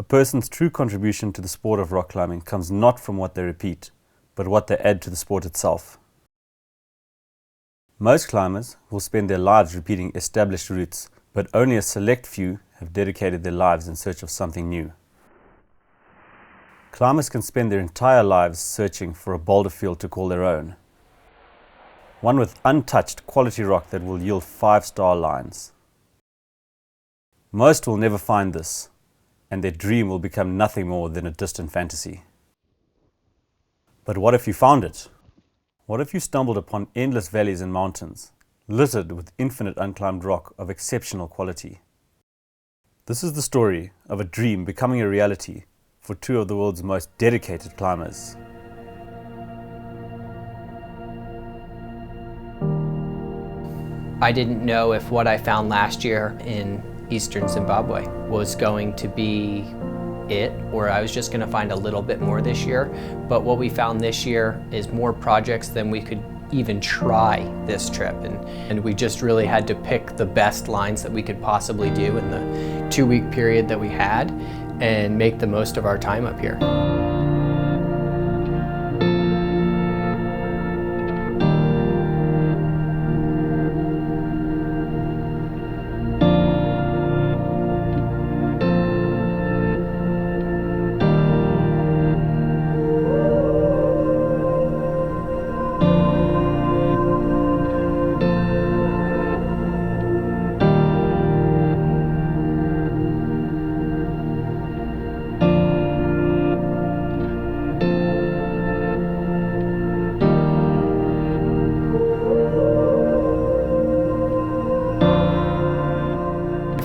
A person's true contribution to the sport of rock climbing comes not from what they repeat, but what they add to the sport itself. Most climbers will spend their lives repeating established routes, but only a select few have dedicated their lives in search of something new. Climbers can spend their entire lives searching for a boulder field to call their own. One with untouched quality rock that will yield 5-star lines. Most will never find this, and their dream will become nothing more than a distant fantasy. But what if you found it? What if you stumbled upon endless valleys and mountains, littered with infinite unclimbed rock of exceptional quality? This is the story of a dream becoming a reality for two of the world's most dedicated climbers. I didn't know if what I found last year in eastern Zimbabwe was going to be it, or I was just going to find a little bit more this year. But what we found this year is more projects than we could even try this trip, and we just really had to pick the best lines that we could possibly do in the 2-week period that we had and make the most of our time up here.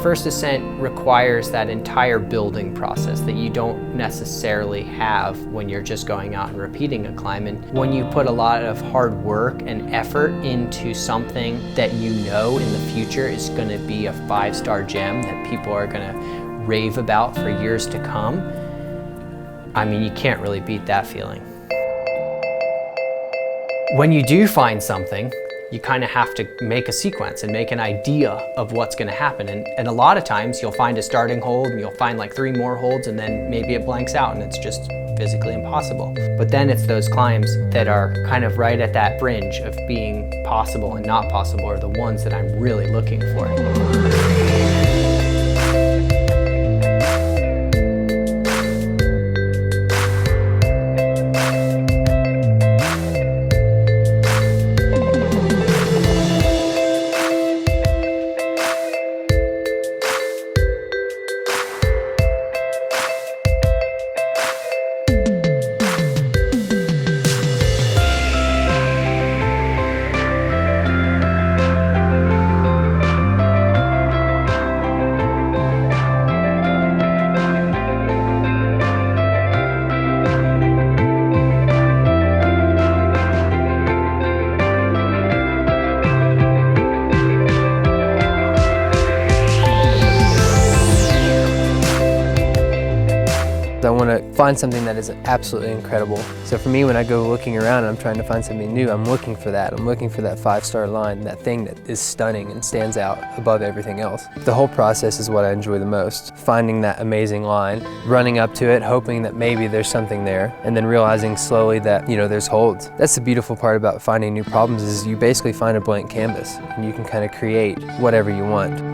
First ascent requires that entire building process that you don't necessarily have when you're just going out and repeating a climb. And when you put a lot of hard work and effort into something that you know in the future is going to be a 5-star gem that people are going to rave about for years to come, I mean, you can't really beat that feeling. When you do find something, you kind of have to make a sequence and make an idea of what's going to happen. And a lot of times you'll find a starting hold and you'll find like 3 more holds, and then maybe it blanks out and it's just physically impossible. But then it's those climbs that are kind of right at that fringe of being possible and not possible are the ones that I'm really looking for. I want to find something that is absolutely incredible. So for me, when I go looking around and I'm trying to find something new, I'm looking for that. I'm looking for that 5-star line, that thing that is stunning and stands out above everything else. The whole process is what I enjoy the most. Finding that amazing line, running up to it, hoping that maybe there's something there, and then realizing slowly that, you know, there's holds. That's the beautiful part about finding new problems, is you basically find a blank canvas and you can kind of create whatever you want.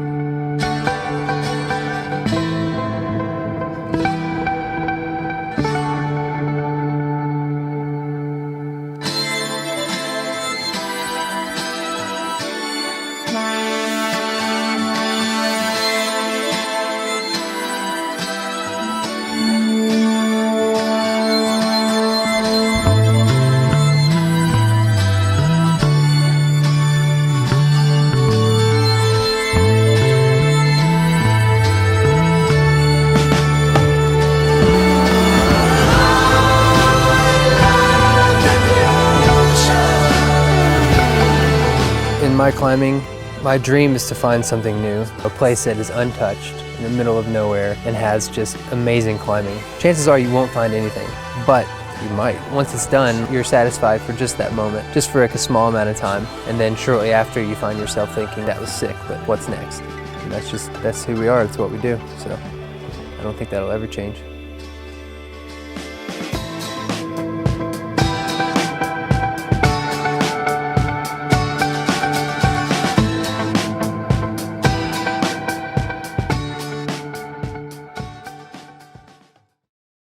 In my climbing, my dream is to find something new, a place that is untouched in the middle of nowhere and has just amazing climbing. Chances are you won't find anything, but you might. Once it's done, you're satisfied for just that moment, just for like a small amount of time, and then shortly after you find yourself thinking, that was sick, but what's next? And that's who we are, that's what we do. So don't think that'll ever change.